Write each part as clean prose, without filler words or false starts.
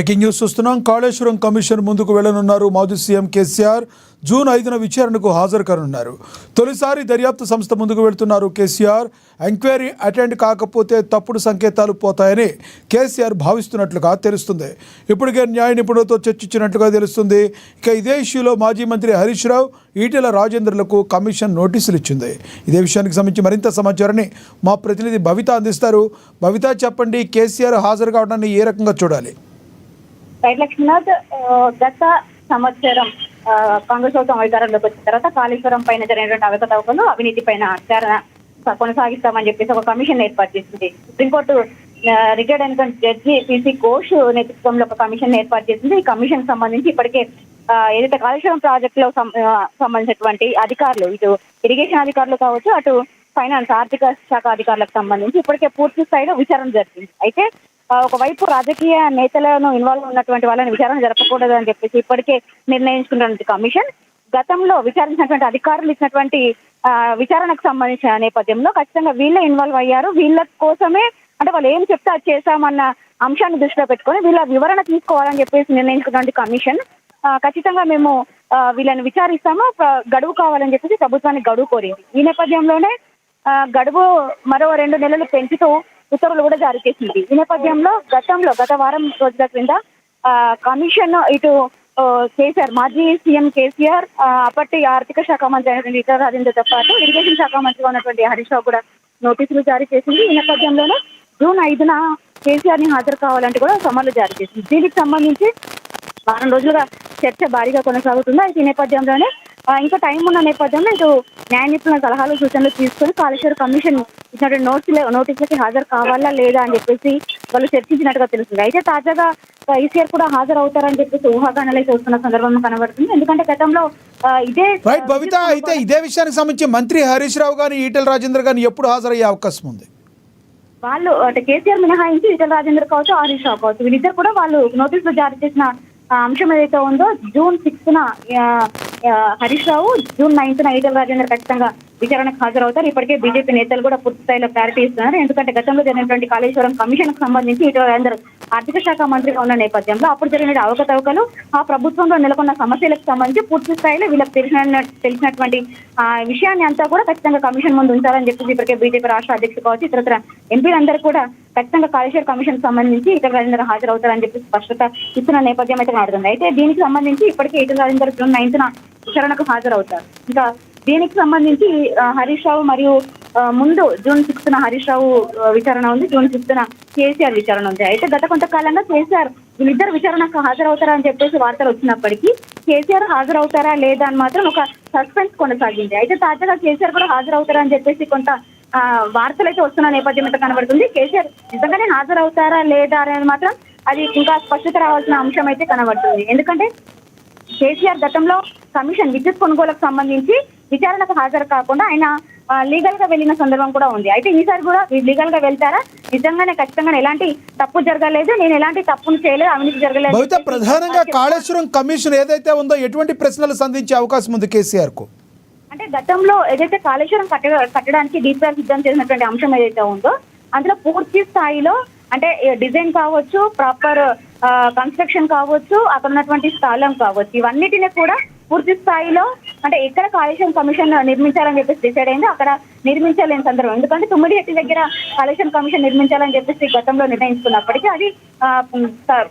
Breaking news చూస్తున్నాం. Kaleshwaram commission ముందుకు వెళ్లనున్నారు మాజీ సీఎం కేసీఆర్. జూన్ 5న విచారణకు హాజరు కానున్నారు. తొలిసారి దర్యాప్తు సంస్థ ముందుకు వెళ్తున్నారు కేసీఆర్. ఎంక్వైరీ అటెండ్ కాకపోతే తప్పుడు సంకేతాలు పోతాయని కేసీఆర్ భావిస్తున్నట్లుగా తెలుస్తుంది. ఇప్పటికే న్యాయ నిపుణులతో చర్చించినట్లుగా తెలుస్తుంది. ఇక ఇదే ఇష్యూలో మాజీ మంత్రి హరీష్ రావు, ఈటెల రాజేందర్లకు కమిషన్ నోటీసులు ఇచ్చింది. ఇదే విషయానికి సంబంధించి మరింత సమాచారాన్ని మా ప్రతినిధి భవిత అందిస్తారు. భవిత, చెప్పండి, కేసీఆర్ హాజరు కావడాన్ని ఏ రకంగా చూడాలి? రైట్ లక్ష్మీనాథ్, గత సంవత్సరం కాంగ్రెస్ ప్రభుత్వం అధికారంలోకి వచ్చిన తర్వాత కాళేశ్వరం పైన జరిగినటువంటి అవకతవకలు, అవినీతి పైన విచారణ కొనసాగిస్తామని చెప్పేసి ఒక కమిషన్ ఏర్పాటు చేసింది. Supreme court retired encounter judge PC Ghosh నేతృత్వంలో ఒక కమిషన్ ఏర్పాటు చేసింది. ఈ కమిషన్ సంబంధించి ఇప్పటికే ఏదైతే కాళేశ్వరం ప్రాజెక్టులో సంబంధించినటువంటి అధికారులు, ఇటు ఇరిగేషన్ అధికారులు కావచ్చు, అటు ఫైనాన్స్ ఆర్థిక శాఖ అధికారులకు సంబంధించి ఇప్పటికే పూర్తి స్థాయిలో విచారణ జరిగింది. అయితే ఒకవైపు రాజకీయ నేతలను ఇన్వాల్వ్ ఉన్నటువంటి వాళ్ళని విచారణ జరపకూడదు అని చెప్పేసి ఇప్పటికే నిర్ణయించుకున్నటువంటి కమిషన్ గతంలో విచారించినటువంటి అధికారులు ఇచ్చినటువంటి విచారణకు సంబంధించిన నేపథ్యంలో ఖచ్చితంగా వీళ్ళే ఇన్వాల్వ్ అయ్యారు. వీళ్ళ కోసమే, అంటే వాళ్ళు ఏం చెప్తే అది చేశామన్న అంశాన్ని దృష్టిలో పెట్టుకొని వీళ్ళ వివరణ తీసుకోవాలని చెప్పేసి నిర్ణయించుకున్నటువంటి కమిషన్ ఖచ్చితంగా మేము వీళ్ళని విచారిస్తాము, గడువు కావాలని చెప్పేసి ప్రభుత్వానికి గడువు కోరింది. ఈ నేపథ్యంలోనే గడువు మరో 2 నెలలు పెంచుతూ ఉత్తర్వులు కూడా జారీ చేసింది. ఈ నేపథ్యంలో గత వారం రోజుల క్రింద కమిషన్ ఇటు కేసీఆర్, మాజీ సీఎం కేసీఆర్, అప్పటి ఆర్థిక శాఖ మంత్రి అయినటువంటి ఈటెల రాజేందర్తో పాటు ఇరిగేషన్ శాఖ మంత్రిగా ఉన్నటువంటి హరీష్ రావు కూడా నోటీసులు జారీ చేసింది. ఈ నేపథ్యంలోనే జూన్ 5న కేసీఆర్ ని హాజరు కావాలంటే కూడా సమన్లు జారీ చేసింది. దీనికి సంబంధించి వారం రోజులుగా చర్చ భారీగా కొనసాగుతుంది. అయితే ఈ నేపథ్యంలోనే ఇంకా టైం ఉన్న నేపథ్యంలో ఇటు న్యాయ నిపుణుల సలహాలు, సూచనలు తీసుకొని కాళేశ్వరం కమిషన్ ఇచ్చినటువంటి నోటీసులకి హాజరు కావాలా లేదా అని చెప్పేసి వాళ్ళు చర్చించినట్టుగా తెలుస్తుంది. అయితే తాజాగా కేసీఆర్ కూడా హాజరు అవుతారని చెప్పేసి ఊహాగానాలు చూస్తున్న సందర్భంలో కనబడుతుంది. ఎందుకంటే గతంలో ఇదే భవిత, అయితే ఇదే విషయానికి సంబంధించి మంత్రి హరీష్ రావు గాని, ఈటెల రాజేందర్ గాని ఎప్పుడు హాజరయ్యే అవకాశం ఉంది? వాళ్ళు అంటే కేసీఆర్ మినహాయించి ఈటెల రాజేందర్ కావచ్చు, హరీష్ రావు కావచ్చు, వీళ్ళిద్దరు కూడా వాళ్ళు నోటీసులు జారీ చేసిన అంశం ఏదైతే ఉందో జూన్ 6న హరీష్ రావు, జూన్ 9న ఈటెల రాజేందర్ ఖచ్చితంగా విచారణకు హాజరవుతారు. ఇప్పటికే బీజేపీ నేతలు కూడా పూర్తి స్థాయిలో క్లారిటీ ఇస్తున్నారు. ఎందుకంటే గతంలో జరిగినటువంటి కాళేశ్వరం కమిషన్ కు సంబంధించి ఈటెల రాజేందర్ ఆర్థిక శాఖ మంత్రిగా ఉన్న నేపథ్యంలో అప్పుడు జరిగిన అవకతవకలు, ఆ ప్రభుత్వంలో నెలకొన్న సమస్యలకు సంబంధించి పూర్తి స్థాయిలో వీళ్ళకి తెలిసినటువంటి విషయాన్ని అంతా కూడా ఖచ్చితంగా కమిషన్ ముందు ఉంచాలని చెప్పేసి ఇప్పటికే బీజేపీ రాష్ట్ర అధ్యక్షుడు కావచ్చు, ఇతర ఎంపీలందరూ కూడా ఖచ్చితంగా కాళేశ్వరం కమిషన్ సంబంధించి ఈటెల రాజేందర్ హాజరవుతారని చెప్పి స్పష్టత ఇస్తున్న నేపథ్యం అయితే మారుతుంది. అయితే దీనికి సంబంధించి ఇప్పటికే ఈటెల రాజేందర్ జూన్ 9న విచారణకు హాజరవుతారు. ఇంకా దీనికి సంబంధించి హరీష్ రావు మరియు ముందు జూన్ 6న హరీష్ రావు విచారణ ఉంది, జూన్ 6న కేసీఆర్ విచారణ ఉంది. అయితే గత కొంతకాలంగా కేసీఆర్ వీళ్ళిద్దరు విచారణకు హాజరవుతారా అని చెప్పేసి వార్తలు వచ్చినప్పటికీ కేసీఆర్ హాజరవుతారా లేదా అని మాత్రం ఒక సస్పెన్స్ కొనసాగింది. అయితే తాజాగా కేసీఆర్ కూడా హాజరవుతారా అని చెప్పేసి కొంత వార్తలు అయితే వస్తున్న నేపథ్యం అయితే కనబడుతుంది. కేసీఆర్ నిజంగానే హాజరవుతారా లేదా అనేది మాత్రం అది ఇంకా స్పష్టత రావాల్సిన అంశం అయితే కనబడుతుంది. ఎందుకంటే కేసీఆర్ గతంలో కమిషన్ విద్యుత్ కొనుగోలుకు సంబంధించి విచారణకు హాజరు కాకుండా ఆయన లీగల్ గా వెళ్లిన సందర్భం కూడా ఉంది. అయితే ఈసారి కూడా లీగల్ గా వెళ్తారా, నిజంగానే ఖచ్చితంగా ఎలాంటి తప్పు జరగలేదు, నేను ఎలాంటి తప్పును చేయలేదు, అవినీతి జరగలేదు. ప్రధానంగా కాళేశ్వరం కమిషన్ ఏదైతే ఉందో ఎటువంటి ప్రశ్నలు సంధించే అవకాశం ఉంది కేసీఆర్ కు? అంటే గతంలో ఏదైతే కాళేశ్వరం కట్టడానికి డీపీఆర్ సిద్ధం చేసినటువంటి అంశం ఏదైతే ఉందో అందులో పూర్తి స్థాయిలో అంటే డిజైన్ కావచ్చు, ప్రాపర్ కన్స్ట్రక్షన్ కావచ్చు, అక్కడ ఉన్నటువంటి స్థలం కావచ్చు, ఇవన్నిటిని కూడా పూర్తి స్థాయిలో అంటే ఎక్కడ కాళేశ్వరం కమిషన్ నిర్మించాలని చెప్పేసి డిసైడ్ అయింది అక్కడ నిర్మించలేని సందర్భం. ఎందుకంటే తుమ్మిడిహట్టి దగ్గర కాళేశ్వరం కమిషన్ నిర్మించాలని చెప్పేసి గతంలో నిర్ణయించుకున్నప్పటికీ అది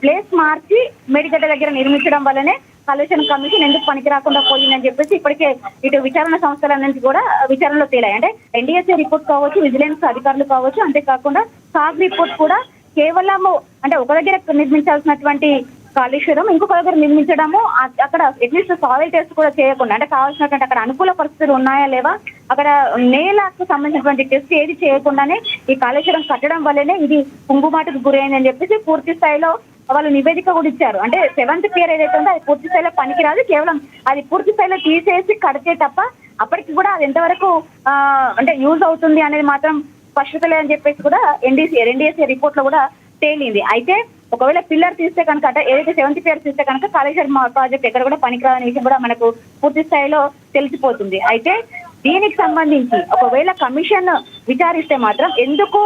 ప్లేస్ మార్చి మేడిగడ్డ దగ్గర నిర్మించడం వల్లనే కాళేశ్వరం కమిషన్ ఎందుకు పనికి రాకుండా పోయిందని చెప్పేసి ఇప్పటికే ఇటు విచారణ సంస్థలన్నింటి కూడా విచారణలో తేలాయి. అంటే ఎన్డీఎస్ఏ రిపోర్ట్ కావచ్చు, విజిలెన్స్ అధికారులు కావచ్చు, అంతేకాకుండా సాగ్ రిపోర్ట్ కూడా కేవలము అంటే ఒక దగ్గర నిర్మించాల్సినటువంటి కాళేశ్వరం ఇంకొక దగ్గర నిర్మించడము, అక్కడ అట్లీస్ట్ సాయిల్ టెస్ట్ కూడా చేయకుండా, అంటే కావాల్సినటువంటి అక్కడ అనుకూల పరిస్థితులు ఉన్నాయా లేవా, అక్కడ నేలకు సంబంధించినటువంటి టెస్ట్ ఏది చేయకుండానే ఈ కాళేశ్వరం కట్టడం వల్లనే ఇది కుంగుమాటకు గురైందని చెప్పేసి పూర్తి స్థాయిలో వాళ్ళు నివేదిక కూడా ఇచ్చారు. అంటే 7th పియర్ ఏదైతే ఉందో అది పూర్తి స్థాయిలో పనికిరాదు, కేవలం అది పూర్తి స్థాయిలో తీసేసి కడితే తప్ప అప్పటికి కూడా అది ఎంతవరకు అంటే యూజ్ అవుతుంది అనేది మాత్రం స్పష్టత లేదని చెప్పేసి కూడా ఎన్డీఎస్ఏ రిపోర్ట్ లో కూడా తేలింది. అయితే ఒకవేళ పిల్లర్ తీస్తే కనుక అంటే ఏదైతే 7th పియర్ తీస్తే కనుక కాళేశ్వరం ప్రాజెక్ట్ ఎక్కడ కూడా పనికిరాని విషయం కూడా మనకు పూర్తి స్థాయిలో తెలిసిపోతుంది. అయితే దీనికి సంబంధించి ఒకవేళ కమిషన్ విచారిస్తే మాత్రం ఎందుకు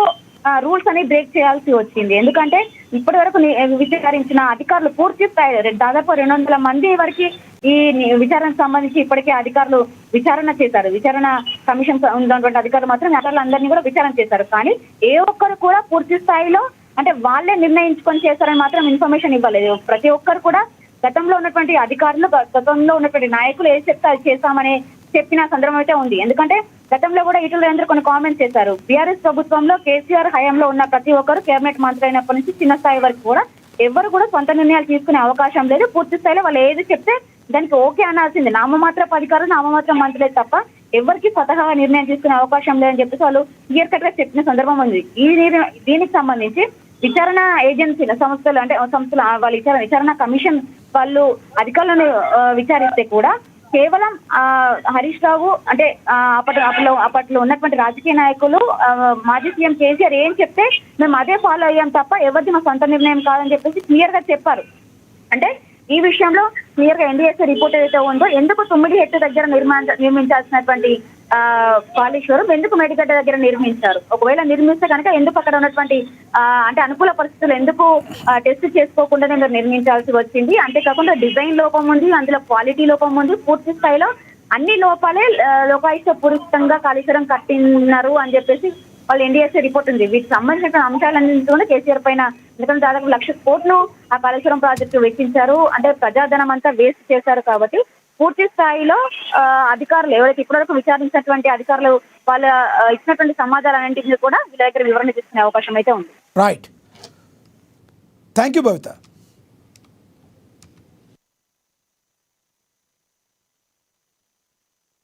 రూల్స్ అని బ్రేక్ చేయాల్సి వచ్చింది. ఎందుకంటే ఇప్పటి వరకు విచారించిన అధికారులు పూర్తి స్థాయి దాదాపు 200 మంది వరకు ఈ విచారణకు సంబంధించి ఇప్పటికే అధికారులు విచారణ చేశారు. విచారణ కమిషన్ ఉన్నటువంటి అధికారులు మాత్రం అధికారులందరినీ కూడా విచారణ చేశారు. కానీ ఏ ఒక్కరు కూడా పూర్తి స్థాయిలో అంటే వాళ్ళే నిర్ణయించుకొని చేశారని మాత్రం ఇన్ఫర్మేషన్ ఇవ్వలేదు. ప్రతి ఒక్కరు కూడా గతంలో ఉన్నటువంటి అధికారులు, గతంలో ఉన్నటువంటి నాయకులు ఏది చెప్తే అది చేస్తామని చెప్పిన సందర్భం అయితే ఉంది. ఎందుకంటే గతంలో కూడా ఈటల రాజేందర్ కొన్ని కామెంట్స్ చేశారు. బీఆర్ఎస్ ప్రభుత్వంలో కేసీఆర్ హయాంలో ఉన్న ప్రతి ఒక్కరు కేబినెట్ మంత్రి అయినప్పటి నుంచి చిన్న స్థాయి వరకు కూడా ఎవరు కూడా సొంత నిర్ణయాలు తీసుకునే అవకాశం లేదు. పూర్తి స్థాయిలో వాళ్ళు ఏది చెప్తే దానికి ఓకే అనాల్సింది. నామమాత్రపు అధికారులు, నామమాత్రం మంత్రులే తప్ప ఎవరికి స్వతహాగా నిర్ణయం తీసుకునే అవకాశం లేదని చెప్పేసి వాళ్ళు క్లియర్ కట్ గా చెప్పిన సందర్భం ఉంది. దీనికి సంబంధించి విచారణ ఏజెన్సీల సంస్థలు అంటే సంస్థలు వాళ్ళ విచారణ కమిషన్ వాళ్ళు అధికారులను విచారిస్తే కూడా కేవలం హరీష్ రావు అంటే అప్పట్లో ఉన్నటువంటి రాజకీయ నాయకులు, మాజీ సీఎం కేసీఆర్ ఏం చెప్తే మేము అదే ఫాలో అయ్యాం తప్ప ఎవరిది మా సొంత నిర్ణయం కాదని చెప్పేసి క్లియర్ గా చెప్పారు. అంటే ఈ విషయంలో క్లియర్ గా ఎన్డీఎస్ఏ రిపోర్ట్ ఏదైతే ఉందో ఎందుకు 9 హెక్టు దగ్గర నిర్మించాల్సినటువంటి కాళేశ్వరం ఎందుకు మేడిగడ్డ దగ్గర నిర్మించారు, ఒకవేళ నిర్మిస్తే కనుక ఎందుకు అక్కడ ఉన్నటువంటి అంటే అనుకూల పరిస్థితులు ఎందుకు టెస్ట్ చేసుకోకుండానే మీరు నిర్మించాల్సి వచ్చింది. అంతేకాకుండా డిజైన్ లోపం ఉంది, అందులో క్వాలిటీ లోపం ఉంది, పూర్తి స్థాయిలో అన్ని లోపాలే లోకాయుక్త పూరితంగా కాళేశ్వరం కట్టినారు అని చెప్పేసి వాళ్ళు ఎన్డీఎస్ఏ రిపోర్ట్ ఉంది. వీటికి సంబంధించిన అంశాలన్నింటి కూడా కేసీఆర్ పైన ఎందుకంటే దాదాపు 1,00,000 కోట్లు ఆ కాళేశ్వరం ప్రాజెక్టు వెచ్చించారు. అంటే ప్రజాధనం అంతా వేస్ట్ చేశారు. కాబట్టి పూర్తి స్థాయిలో అధికారులు ఎవరైతే ఇప్పటివరకు విచారించినటువంటి అధికారులు వాళ్ళ ఇచ్చినటువంటి సమాధానాలన్నింటినీ కూడా వీళ్ళ దగ్గర వివరణ తీసుకునే అవకాశం అయితే ఉంది. Right, thank you Bhavitha.